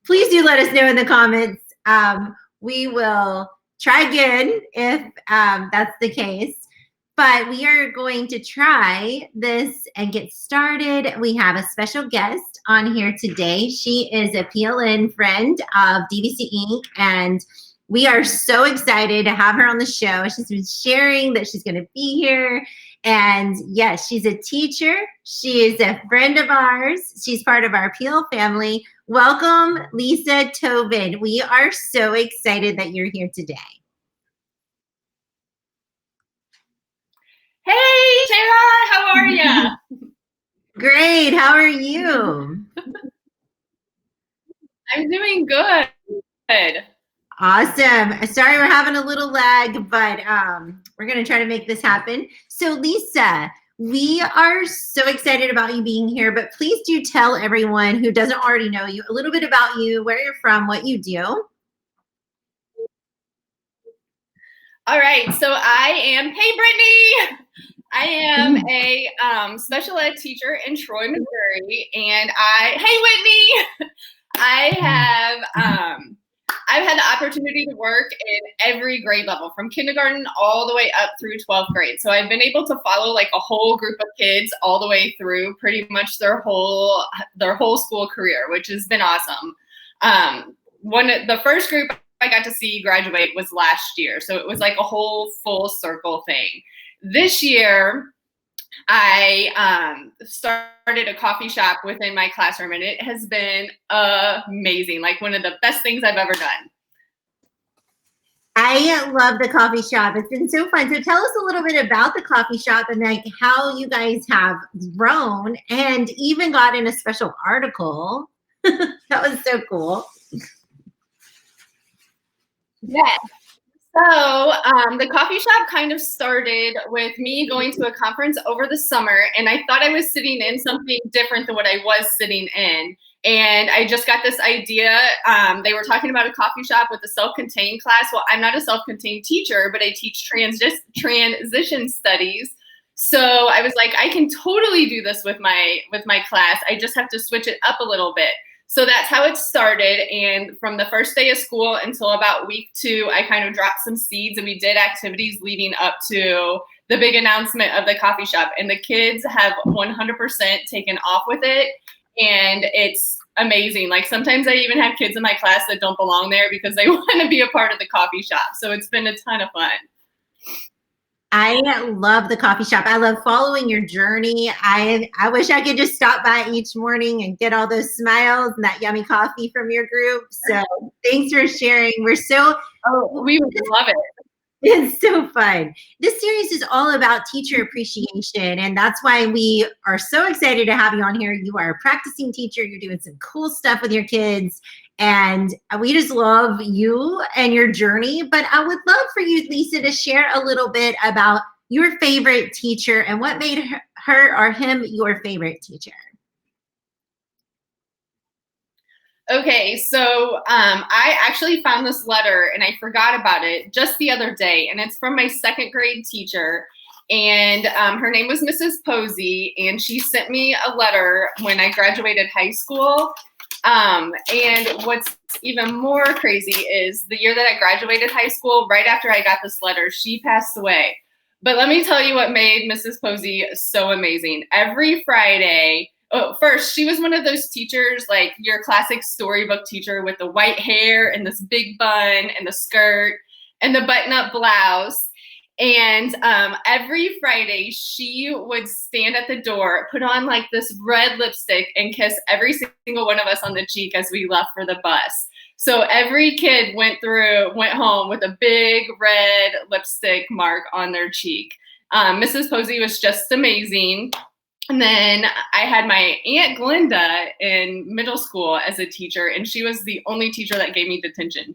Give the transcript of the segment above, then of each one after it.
please do let us know in the comments. We will try again if that's the case. But we are going to try this and get started. We have a special guest on here today. She is a PLN friend of DBC Inc. And we are so excited to have her on the show. She's been sharing that she's going to be here. And yes, she's a teacher. She is a friend of ours. She's part of our PL family. Welcome, Lisa Toebben. We are so excited that you're here today. Hey, Sarah, how are you? Great. How are you? I'm doing good. Awesome. Sorry we're having a little lag, but we're going to try to make this happen. So, Lisa, we are so excited about you being here, but please do tell everyone who doesn't already know you a little bit about you, where you're from, what you do. All right, so hey, Brittany. I am a special ed teacher in Troy, Missouri, and hey, Whitney. I've had the opportunity to work in every grade level, from kindergarten all the way up through 12th grade. So I've been able to follow like a whole group of kids all the way through pretty much their whole school career, which has been awesome. The first group I got to see graduate was last year. So it was like a whole full circle thing. This year, I started a coffee shop within my classroom, and it has been amazing, like one of the best things I've ever done. I love the coffee shop. It's been so fun. So tell us a little bit about the coffee shop and like how you guys have grown and even got in a special article. That was so cool. Yes. So the coffee shop kind of started with me going to a conference over the summer, and I thought I was sitting in something different than what I was sitting in. And I just got this idea. They were talking about a coffee shop with a self-contained class. Well, I'm not a self-contained teacher, but I teach transition studies. So I was like, I can totally do this with my class. I just have to switch it up a little bit. So that's how it started. And from the first day of school until about week 2, I kind of dropped some seeds, and we did activities leading up to the big announcement of the coffee shop. And the kids have 100% taken off with it. And it's amazing. Like sometimes I even have kids in my class that don't belong there because they want to be a part of the coffee shop. So it's been a ton of fun. I love the coffee shop. I love following your journey. I wish I could just stop by each morning and get all those smiles and that yummy coffee from your group. So thanks for sharing. We would love it. It's so fun. This series is all about teacher appreciation, and that's why we are so excited to have you on here. You are a practicing teacher. You're doing some cool stuff with your kids, and we just love you and your journey. But I would love for you, Lisa, to share a little bit about your favorite teacher and what made her or him your favorite teacher. Okay, so I actually found this letter and I forgot about it just the other day, and it's from my 2nd grade teacher, and her name was Mrs. Posey, and she sent me a letter when I graduated high school. And what's even more crazy is the year that I graduated high school, right after I got this letter, she passed away. But let me tell you what made Mrs. Posey so amazing. Every Friday, first, she was one of those teachers, like your classic storybook teacher with the white hair and this big bun and the skirt and the button-up blouse. And every Friday, she would stand at the door, put on like this red lipstick, and kiss every single one of us on the cheek as we left for the bus. So every kid went home with a big red lipstick mark on their cheek. Mrs. Posey was just amazing. And then I had my Aunt Glinda in middle school as a teacher, and she was the only teacher that gave me detention.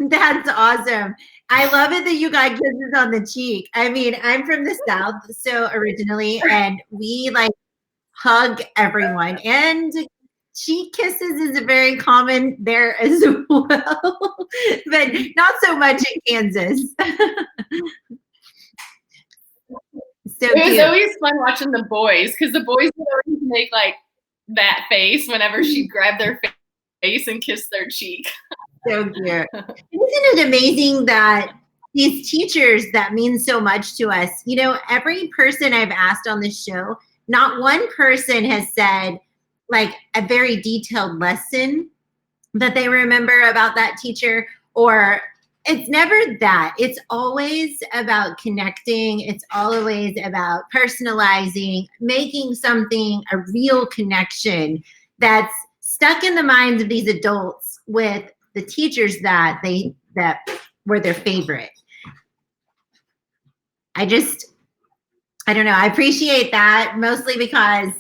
That's awesome. I love it that you got kisses on the cheek. I mean, I'm from the South, so originally, and we like hug everyone, and cheek kisses is very common there as well, but not so much in Kansas. So it was always fun watching the boys, because the boys would always make like that face whenever she grabbed their face and kissed their cheek. So cute. Isn't it amazing that these teachers that mean so much to us, you know, every person I've asked on this show, not one person has said like a very detailed lesson that they remember about that teacher, or it's never that. It's always about connecting. It's always about personalizing, making something a real connection that's stuck in the minds of these adults with the teachers that were their favorite. I don't know. I appreciate that mostly because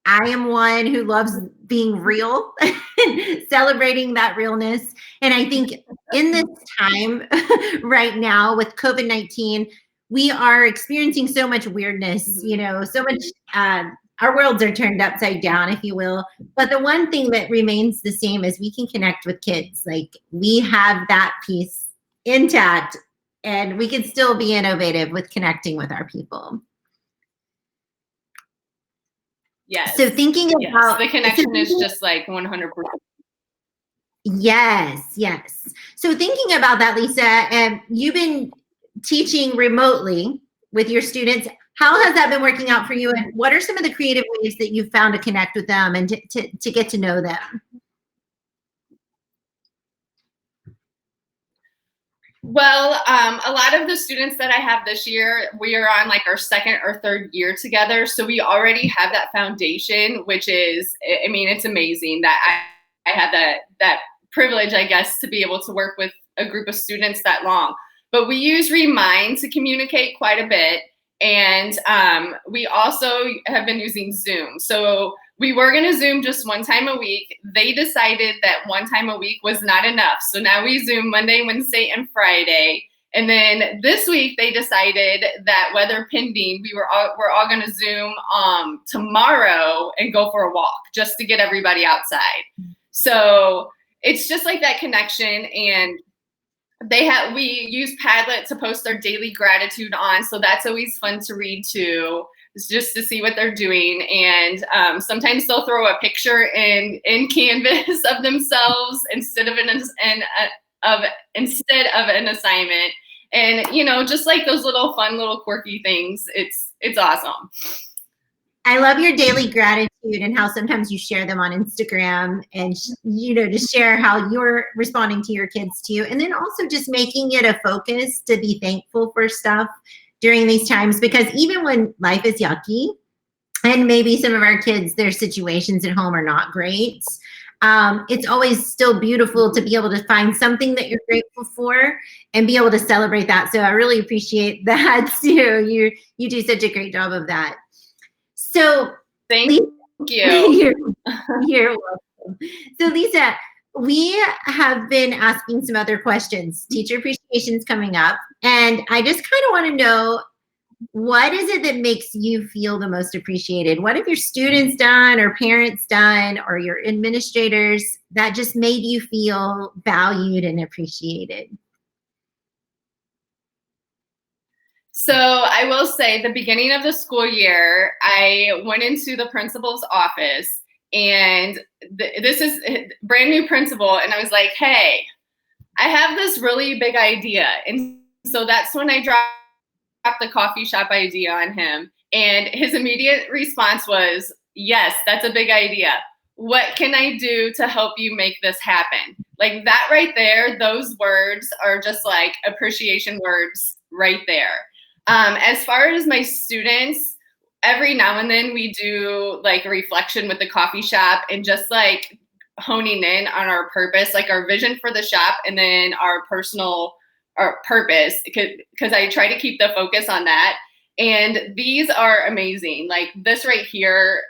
I am one who loves being real and celebrating that realness. And I think in this time right now with COVID-19, we are experiencing so much weirdness, you know, so much, our worlds are turned upside down, if you will. But the one thing that remains the same is we can connect with kids. Like we have that piece intact and we can still be innovative with connecting with our people. Yes. So thinking about the connection is just like 100%. Yes, yes. So thinking about that, Lisa, you've been teaching remotely with your students. How has that been working out for you? And what are some of the creative ways that you've found to connect with them and to get to know them? Well, a lot of the students that I have this year, we are on like our second or third year together. So we already have that foundation, which is, I mean, it's amazing that I had that privilege, I guess, to be able to work with a group of students that long. But we use Remind to communicate quite a bit. And we also have been using Zoom. So we were going to Zoom just one time a week. They decided that one time a week was not enough. So now we Zoom Monday, Wednesday, and Friday. And then this week they decided that weather pending, we're all going to Zoom tomorrow and go for a walk just to get everybody outside. So it's just like that connection. And we use Padlet to post their daily gratitude on. So that's always fun to read too. Just to see what they're doing. And sometimes they'll throw a picture in Canvas of themselves instead of an assignment. And, you know, just like those little fun, little quirky things, it's awesome. I love your daily gratitude and how sometimes you share them on Instagram and, you know, to share how you're responding to your kids too. And then also just making it a focus to be thankful for stuff during these times, because even when life is yucky and maybe some of our kids, their situations at home are not great, it's always still beautiful to be able to find something that you're grateful for and be able to celebrate that. So I really appreciate that too. You do such a great job of that. So thank you. You're welcome. So Lisa, we have been asking some other questions. Teacher appreciation is coming up. And I just kind of want to know, what is it that makes you feel the most appreciated? What have your students done or parents done or your administrators that just made you feel valued and appreciated? So I will say the beginning of the school year, I went into the principal's office and this is a brand new principal. And I was like, hey, I have this really big idea. And so that's when I dropped the coffee shop idea on him. And his immediate response was, yes, that's a big idea. What can I do to help you make this happen? Like that right there, those words are just like appreciation words right there. As far as my students, every now and then we do like a reflection with the coffee shop and just like honing in on our purpose, like our vision for the shop and then our purpose, because I try to keep the focus on that. And these are amazing. Like this right here,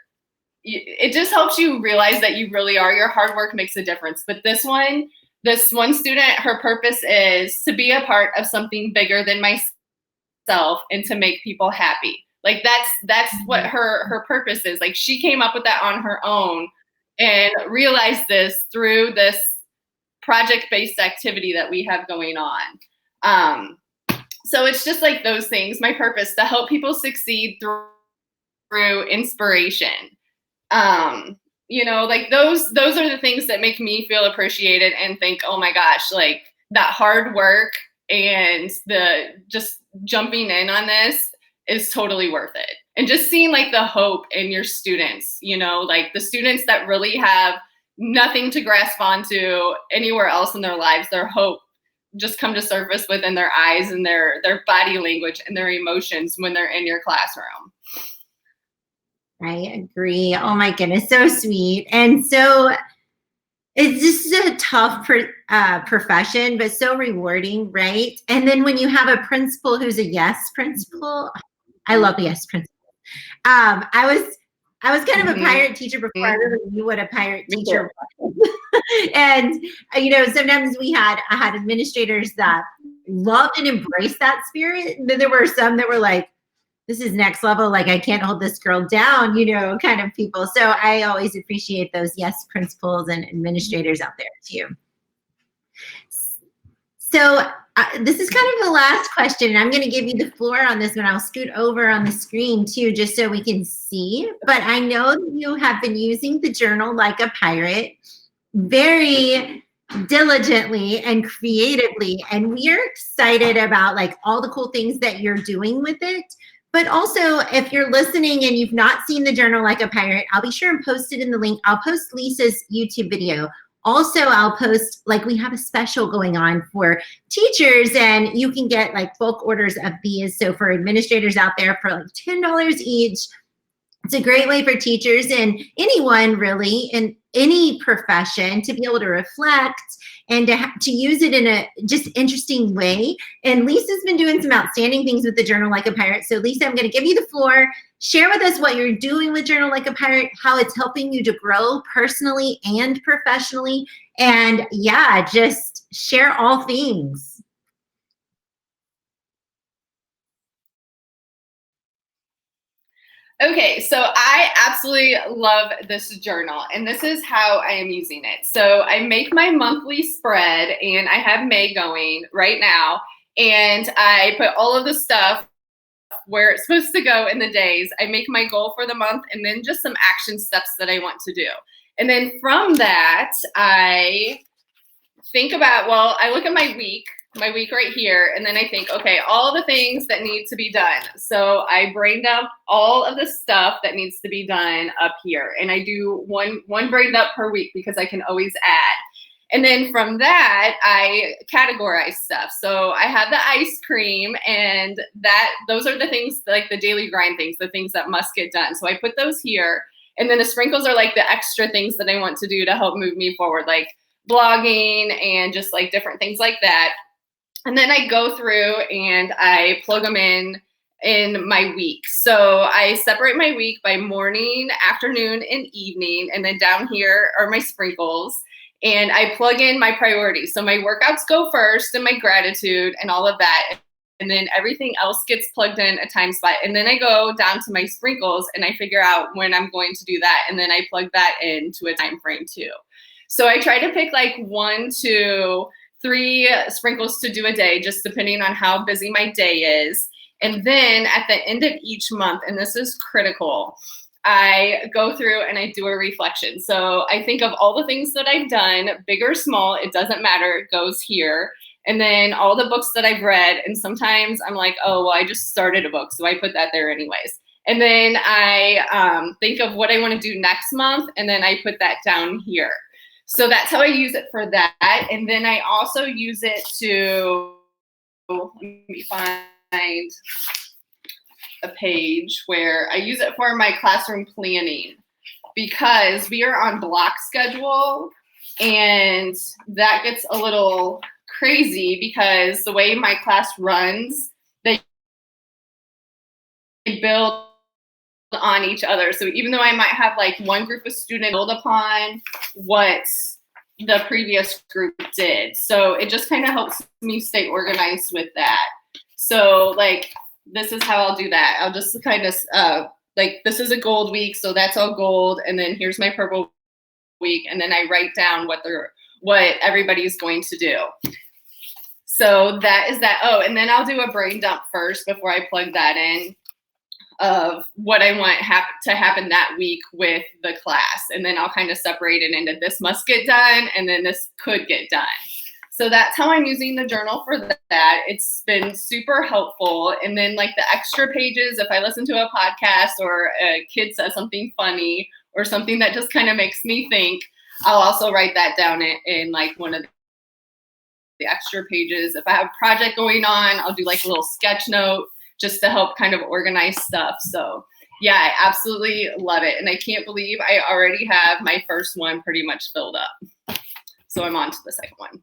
it just helps you realize that you really are. Your hard work makes a difference. But this one student, her purpose is to be a part of something bigger than myself and to make people happy. Like that's what her purpose is. Like she came up with that on her own and realized this through this project-based activity that we have going on. So it's just like those things. My purpose to help people succeed through inspiration. You know, like those are the things that make me feel appreciated and think, oh my gosh, like that hard work and the just jumping in on this is totally worth it. And just seeing like the hope in your students, you know, like the students that really have nothing to grasp onto anywhere else in their lives, their hope just come to surface within their eyes and their body language and their emotions when they're in your classroom. I agree. Oh my goodness, so sweet. And so it's just a tough profession, but so rewarding, right? And then when you have a principal who's a yes principal, I love the yes principal. I was kind of a pirate teacher before I really knew what a pirate teacher was. And you know, sometimes I had administrators that loved and embraced that spirit. And then there were some that were like, this is next level, like I can't hold this girl down, you know, kind of people. So I always appreciate those yes principals and administrators out there too. So this is kind of the last question, and I'm going to give you the floor on this one. I'll scoot over on the screen too, just so we can see. But I know that you have been using the journal like a pirate very diligently and creatively, and we are excited about like all the cool things that you're doing with it. But also, if you're listening and you've not seen the journal like a pirate, I'll be sure and post it in the link. I'll post Lisa's YouTube video. Also, I'll post, like, we have a special going on for teachers, and you can get like bulk orders of these. So for administrators out there, for like $10 each, it's a great way for teachers and anyone really in any profession to be able to reflect and to use it in a just interesting way. And Lisa's been doing some outstanding things with the Journal Like a Pirate. So Lisa, I'm going to give you the floor. Share with us what you're doing with Journal Like a Pirate, how it's helping you to grow personally and professionally. And yeah, just share all things. Okay, so I absolutely love this journal, and this is how I am using it. So I make my monthly spread, and I have May going right now, and I put all of the stuff where it's supposed to go in the days. I make my goal for the month, and then just some action steps that I want to do. And then from that, I think about, well, I look at my week right here, and then I think, okay, all the things that need to be done. So I brain dump all of the stuff that needs to be done up here, and I do one brain dump per week because I can always add. And then from that, I categorize stuff. So I have the ice cream, and those are the things, like the daily grind things, the things that must get done. So I put those here, and then the sprinkles are like the extra things that I want to do to help move me forward, like blogging and just like different things like that. And then I go through and I plug them in my week. So I separate my week by morning, afternoon, and evening. And then down here are my sprinkles. And I plug in my priorities. So my workouts go first, and my gratitude and all of that. And then everything else gets plugged in a time spot. And then I go down to my sprinkles and I figure out when I'm going to do that. And then I plug that into a time frame too. So I try to pick like 1 to 3 sprinkles to do a day, just depending on how busy my day is. And then at the end of each month, and this is critical, I go through and I do a reflection. So I think of all the things that I've done, big or small, it doesn't matter, it goes here. And then all the books that I've read, and sometimes I'm like, oh, well, I just started a book, so I put that there anyways. And then I think of what I want to do next month, and then I put that down here. So that's how I use it for that. And then I also use it to, let me find a page where I use it for my classroom planning, because we are on block schedule, and that gets a little crazy because the way my class runs, they build on each other. So even though I might have like one group of students build upon what the previous group did. So it just kind of helps me stay organized with that. So like, this is how I'll do that. I'll just kind of like, this is a gold week, so that's all gold. And then here's my purple week. And then I write down what everybody's going to do. So that is that. Oh, and then I'll do a brain dump first before I plug that in. of what I want to happen that week with the class. And then I'll kind of separate it into this must get done and then this could get done. So that's how I'm using the journal for that. It's been super helpful. And then like the extra pages, if I listen to a podcast or a kid says something funny or something that just kind of makes me think, I'll also write that down in like one of the extra pages. If I have a project going on, I'll do like a little sketch note just to help kind of organize stuff. So yeah, I absolutely love it. And I can't believe I already have my first one pretty much filled up. So I'm on to the second one.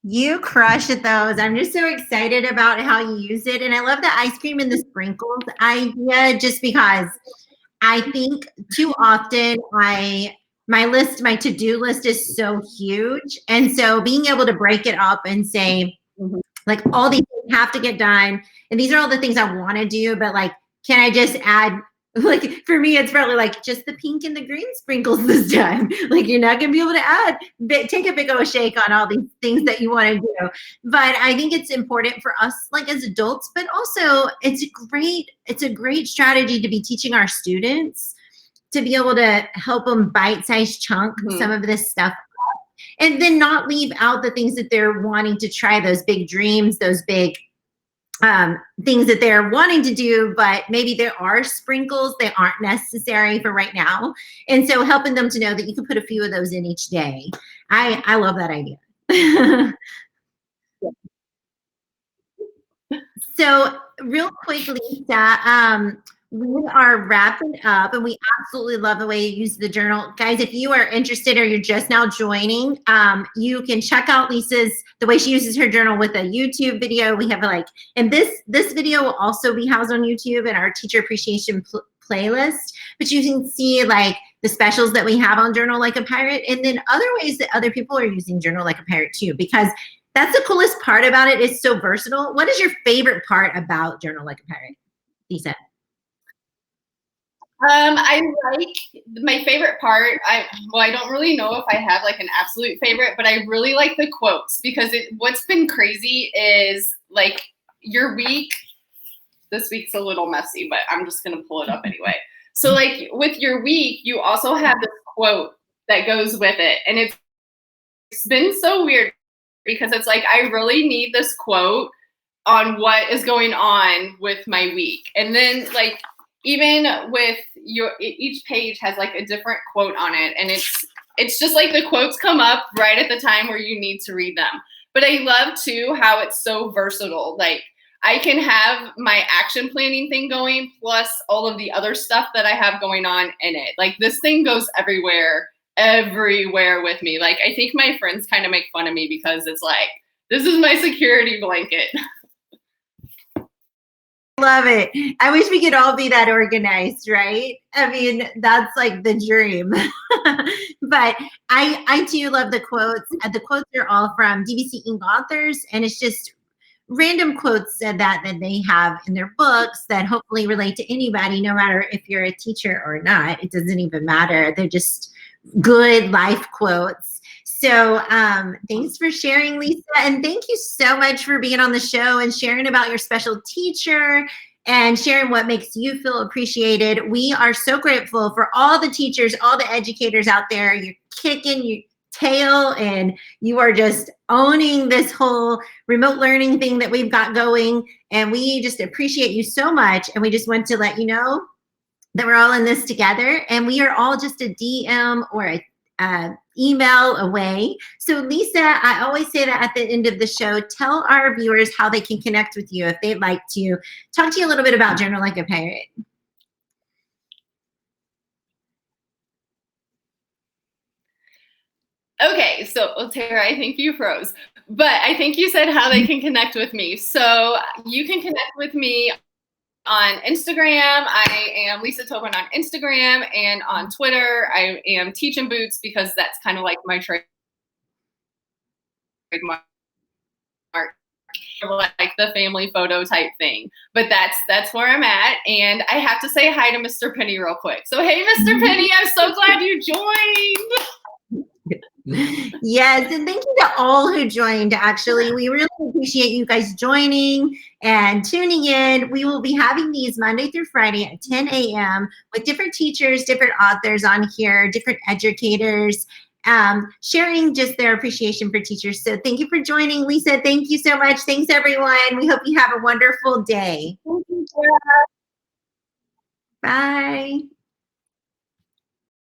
You crushed it, those. I'm just so excited about how you use it. And I love the ice cream and the sprinkles idea just because I think too often my to-do list is so huge. And so being able to break it up and say, like, all these things have to get done. And these are all the things I want to do. But like, can I just add, like, for me, it's probably like just the pink and the green sprinkles this time. Like, you're not going to be able to take a big old shake on all these things that you want to do. But I think it's important for us, like as adults, but also it's a great strategy to be teaching our students to be able to help them bite-sized chunk some of this stuff up, and then not leave out the things that they're wanting to try, those big dreams, those big things that they're wanting to do, but maybe there are sprinkles that aren't necessary for right now. And so helping them to know that you can put a few of those in each day. I love that idea. So real quick, Lisa, we are wrapping up, and we absolutely love the way you use the journal. Guys, if you are interested or you're just now joining, you can check out the way she uses her journal with a YouTube video. We have and this video will also be housed on YouTube in our teacher appreciation playlist, but you can see like the specials that we have on Journal Like a Pirate, and then other ways that other people are using Journal Like a Pirate too, because that's the coolest part about it. It's so versatile. What is your favorite part about Journal Like a Pirate, Lisa? I like my favorite part. I don't really know if I have like an absolute favorite, but I really like the quotes because what's been crazy is like your week. This week's a little messy, but I'm just gonna pull it up anyway. So like with your week, you also have this quote that goes with it, and it's been so weird because it's like I really need this quote on what is going on with my week, and then like. Even with each page has like a different quote on it, and it's just like the quotes come up right at the time where you need to read them. But I love too how it's so versatile. Like I can have my action planning thing going plus all of the other stuff that I have going on in it. Like this thing goes everywhere with me. Like I think my friends kind of make fun of me because it's like, this is my security blanket. Love it. I wish we could all be that organized, right? I mean, that's like the dream. But I too love the quotes. The quotes are all from DBC Inc. authors, and it's just random quotes that they have in their books that hopefully relate to anybody, no matter if you're a teacher or not. It doesn't even matter. They're just good life quotes. So thanks for sharing, Lisa. And thank you so much for being on the show and sharing about your special teacher and sharing what makes you feel appreciated. We are so grateful for all the teachers, all the educators out there. You're kicking your tail and you are just owning this whole remote learning thing that we've got going. And we just appreciate you so much. And we just want to let you know that we're all in this together, and we are all just a DM or a email away. So Lisa, I always say that at the end of the show, tell our viewers how they can connect with you if they'd like to talk to you a little bit about Journal Like a Pirate. Okay, so Tara, I think you froze, but I think you said how they can connect with me. So you can connect with me on Instagram. I am Lisa Toebben on Instagram, and on Twitter, I am Teaching Boots because that's kind of like my trademark, like the family photo type thing. But that's where I'm at, and I have to say hi to Mr. Penny real quick. So hey, Mr. Penny, I'm so glad you joined. Yes, and thank you to all who joined, actually. We really appreciate you guys joining and tuning in. We will be having these Monday through Friday at 10 a.m. with different teachers, different authors on here, different educators, sharing just their appreciation for teachers. So thank you for joining, Lisa. Thank you so much. Thanks, everyone. We hope you have a wonderful day. Thank you, Sarah. Bye.